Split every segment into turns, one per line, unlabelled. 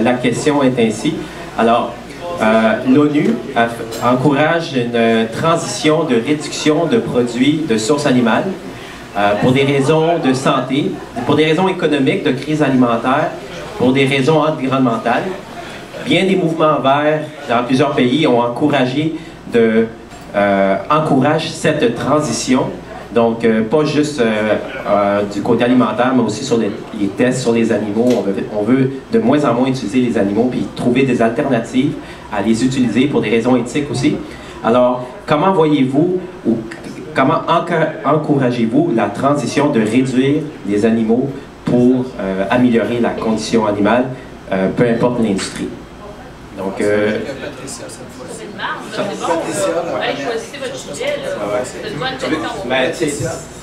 la question est ainsi. Alors, l'ONU encourage une transition de réduction de produits de source animale pour des raisons de santé, pour des raisons économiques, de crise alimentaire, pour des raisons environnementales. Bien des mouvements verts dans plusieurs pays ont encouragé encouragent cette transition. Donc, pas juste du côté alimentaire, mais aussi sur les tests sur les animaux. On veut de moins en moins utiliser les animaux, puis trouver des alternatives à les utiliser pour des raisons éthiques aussi. Alors, comment voyez-vous ou comment encouragez-vous la transition de réduire les animaux pour améliorer la condition animale, peu importe l'industrie? Donc,
choisissez votre sujet.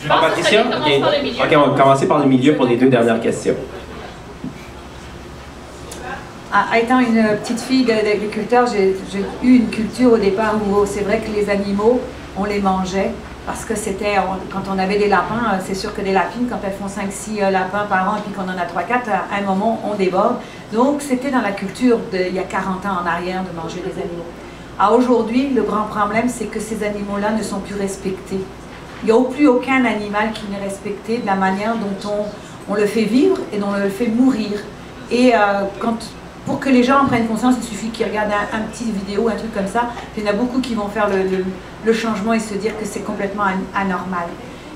Patricia? OK, on va commencer par le milieu pour les 2 dernières questions.
Étant une petite fille d'agriculteur, j'ai eu une culture au départ où c'est vrai que les animaux, on les mangeait. Parce que c'était, quand on avait des lapins, c'est sûr que des lapines, quand elles font 5-6 lapins par an et puis qu'on en a 3-4, à un moment, on déborde. Donc, c'était dans la culture il y a 40 ans en arrière de manger les animaux. Aujourd'hui, le grand problème, c'est que ces animaux-là ne sont plus respectés. Il n'y a plus aucun animal qui n'est respecté de la manière dont on le fait vivre et dont on le fait mourir. Et pour que les gens en prennent conscience, il suffit qu'ils regardent un petit vidéo, un truc comme ça. Il y en a beaucoup qui vont faire le changement et se dire que c'est complètement anormal.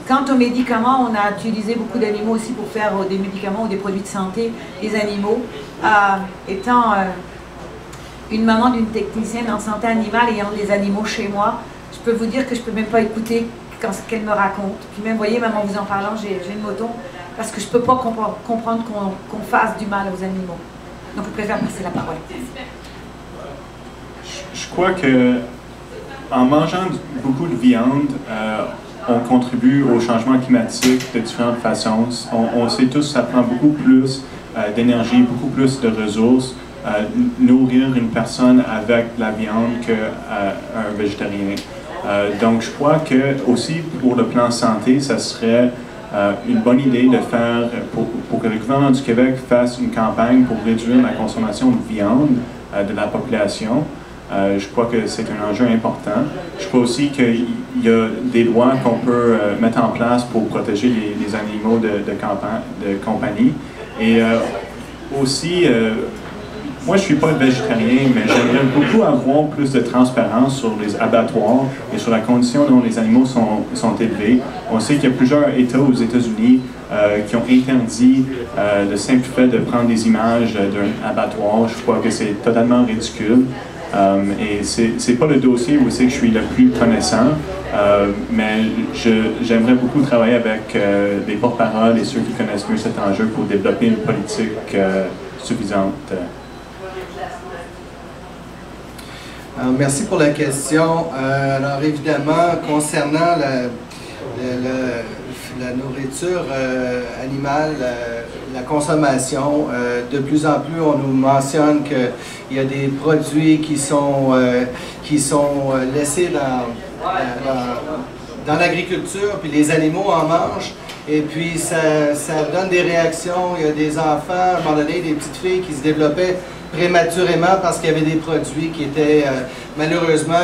Quant aux médicaments, on a utilisé beaucoup d'animaux aussi pour faire des médicaments ou des produits de santé. Les animaux, étant une maman d'une technicienne en santé animale ayant des animaux chez moi, je peux vous dire que je ne peux même pas écouter ce qu'elle me raconte. Puis même, vous voyez, même en vous en parlant, j'ai une moton, parce que je ne peux pas comprendre qu'on fasse du mal aux animaux. Donc, je préfère passer la parole.
Je crois que en mangeant beaucoup de viande, on contribue au changement climatique de différentes façons. On sait tous que ça prend beaucoup plus d'énergie, beaucoup plus de ressources, nourrir une personne avec la viande qu'un végétarien. Donc, je crois que aussi pour le plan santé, ça serait une bonne idée de faire, pour que le gouvernement du Québec fasse une campagne pour réduire la consommation de viande de la population. Je crois que c'est un enjeu important. Je crois aussi qu'il y a des lois qu'on peut mettre en place pour protéger les animaux de compagnie. Et aussi, moi je ne suis pas végétarien, mais j'aimerais beaucoup avoir plus de transparence sur les abattoirs et sur la condition dont les animaux sont élevés. On sait qu'il y a plusieurs États aux États-Unis qui ont interdit le simple fait de prendre des images d'un abattoir. Je crois que c'est totalement ridicule. Et c'est pas le dossier où c'est que je suis le plus connaissant, mais j'aimerais beaucoup travailler avec des porte-paroles et ceux qui connaissent mieux cet enjeu pour développer une politique suffisante.
Alors, merci pour la question. Alors évidemment, concernant la nourriture animale, la consommation, de plus en plus on nous mentionne qu'il y a des produits qui sont laissés dans l'agriculture, puis les animaux en mangent, et puis ça donne des réactions. Il y a des enfants, à un moment donné, des petites filles qui se développaient prématurément parce qu'il y avait des produits qui étaient malheureusement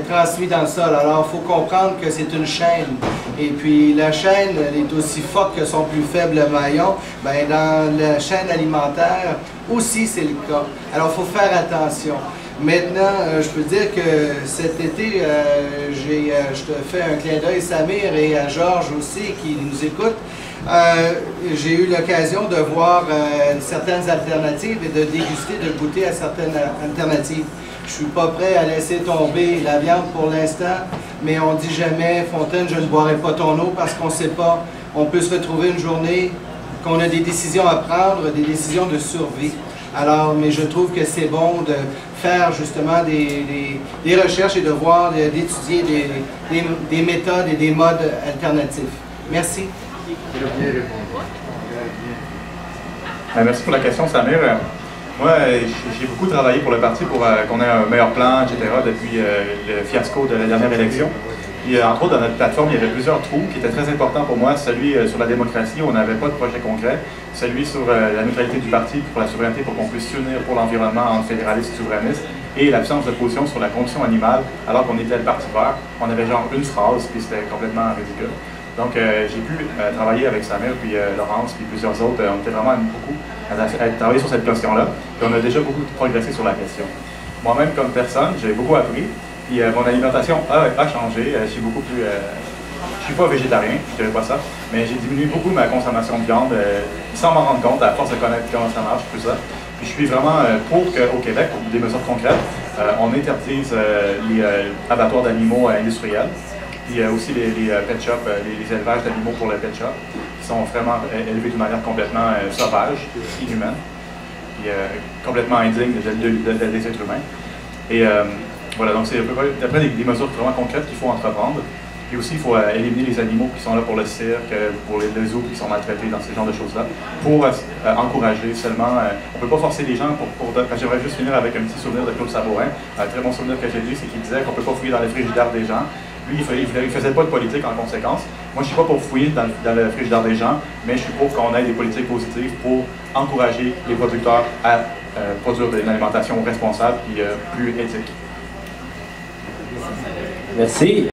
transmis dans le sol. Alors il faut comprendre que c'est une chaîne, et puis la chaîne elle est aussi forte que son plus faible maillon. Bien, dans la chaîne alimentaire aussi c'est le cas. Alors il faut faire attention. Maintenant, je peux dire que cet été, je te fais un clin d'œil, Samir, et à Georges aussi qui nous écoute. J'ai eu l'occasion de voir certaines alternatives et de déguster, de goûter à certaines alternatives. Je ne suis pas prêt à laisser tomber la viande pour l'instant, mais on ne dit jamais, Fontaine, je ne boirai pas ton eau, parce qu'on ne sait pas. On peut se retrouver une journée qu'on a des décisions à prendre, des décisions de survie. Alors, mais je trouve que c'est bon de faire justement des recherches et de voir, d'étudier des méthodes et des modes alternatifs. Merci.
Merci pour la question, Samir. Moi, j'ai beaucoup travaillé pour le parti pour qu'on ait un meilleur plan, etc., depuis le fiasco de la dernière élection. Et entre autres, dans notre plateforme, il y avait plusieurs trous qui étaient très importants pour moi. Celui sur la démocratie, on n'avait pas de projet concret. Celui sur la neutralité du parti pour la souveraineté, pour qu'on puisse s'unir pour l'environnement entre fédéralistes et souverainistes. Et l'absence de position sur la condition animale, alors qu'on était le Parti vert. On avait genre une phrase, puis c'était complètement ridicule. Donc j'ai pu travailler avec Samir, puis Laurence, puis plusieurs autres. On était vraiment beaucoup à travailler sur cette question-là. Et on a déjà beaucoup progressé sur la question. Moi-même, comme personne, j'ai beaucoup appris. Puis mon alimentation a changé. Je suis beaucoup plus... je suis pas végétarien, je dirais pas ça, mais j'ai diminué beaucoup ma consommation de viande sans m'en rendre compte, à force de connaître comment ça marche, tout ça. Puis je suis vraiment pour qu'au Québec, pour des mesures concrètes, on interdise les abattoirs d'animaux industriels, puis aussi les pet shops, les élevages d'animaux pour le pet shop, qui sont vraiment élevés d'une manière complètement sauvage, inhumaine, puis complètement indigne des êtres humains. Et voilà, donc c'est d'après des mesures vraiment concrètes qu'il faut entreprendre. Puis aussi, il faut éliminer les animaux qui sont là pour le cirque, pour les zoos qui sont maltraités dans ce genre de choses-là, pour encourager seulement. On ne peut pas forcer les gens J'aimerais juste finir avec un petit souvenir de Claude Sabourin. Un très bon souvenir que j'ai lu, c'est qu'il disait qu'on ne peut pas fouiller dans les frigidaires des gens. Lui, il ne faisait pas de politique en conséquence. Moi, je ne suis pas pour fouiller dans le frigidaire des gens, mais je suis pour qu'on ait des politiques positives pour encourager les producteurs à produire une alimentation responsable et plus éthique.
Merci.